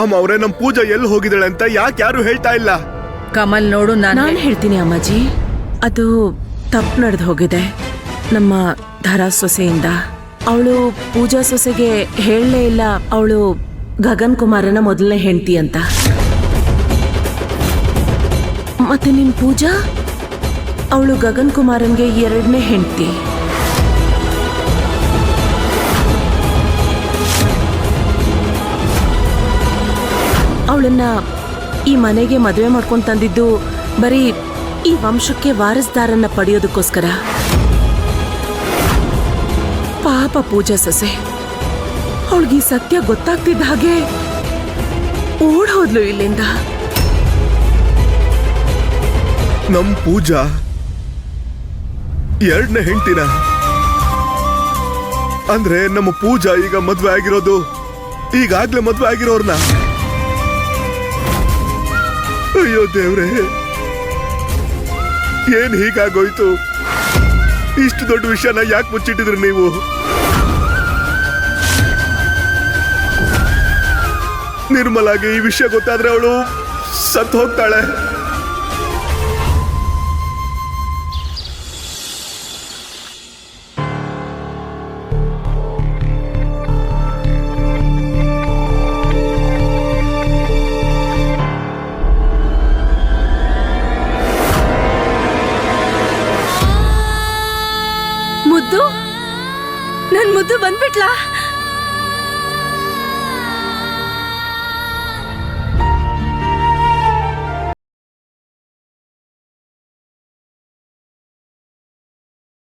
ಅಮ್ಮ ಅವರೇ, ನಮ್ ಪೂಜಾ ಎಲ್ಲಿ ಹೋಗಿದ್ದಾಳೆ ಅಂತ ಯಾಕೆ ಯಾರು ಹೇಳ್ತಾ ಇಲ್ಲ? ಕಮಲ್ ನೋಡು, ನಾನು ಹೇಳ್ತೀನಿ ಅಮ್ಮಾಜಿ. ಅದು ತಪ್ಪು ನಡೆದು ಹೋಗಿದೆ ನಮ್ಮ ಧರಾ ಸೊಸೆಯಿಂದ. ಅವಳು ಪೂಜಾ ಸೊಸೆಗೆ ಹೇಳಲೇ ಇಲ್ಲ ಅವಳು ಗಗನ್ ಕುಮಾರನ ಮೊದಲನೇ ಹೆಂಡತಿ ಅಂತ. ಮತ್ತೆ ನಿನ್ ಪೂಜಾ, ಅವಳು ಗಗನ್ ಕುಮಾರನ್ಗೆ 2ನೇ ಹೆಂಡತಿ. ಅವಳನ್ನ ಈ ಮನೆಗೆ ಮದುವೆ ಮಾಡ್ಕೊಂಡು ತಂದಿದ್ದು ಬರೀ ಈ ವಂಶಕ್ಕೆ ವಾರಸ್ದಾರನ್ನ ಪಡೆಯೋದಕ್ಕೋಸ್ಕರ. ಪಾಪ ಪೂಜಾ ಸೊಸೆ, ಅವಳಿಗೆ ಈ ಸತ್ಯ ಗೊತ್ತಾಗ್ತಿದ್ದ ಹಾಗೆ ಓಡ್ ಹೋದ್ಲು ಇಲ್ಲಿಂದ. ನಮ್ ಪೂಜಾ 2ನೇ ಹೆಂಡತಿನ? ಅಂದ್ರೆ ನಮ್ಮ ಪೂಜಾ ಈಗ ಮದ್ವೆ ಆಗಿರೋದು, ಈಗಾಗ್ಲೇ ಮದ್ವೆ ಆಗಿರೋರ್ನ? ಅಯ್ಯೋ ದೇವ್ರೆ, ಏನ್ ಹೀಗಾಗೋಯ್ತು? ಇಷ್ಟು ದೊಡ್ಡ ವಿಷಯನ ಯಾಕೆ ಮುಚ್ಚಿಟ್ಟಿದ್ರಿ ನೀವು? ನಿರ್ಮಲಾಗೆ ಈ ವಿಷಯ ಗೊತ್ತಾದ್ರೆ ಅವಳು ಸತ್ತು ಹೋಗ್ತಾಳೆ.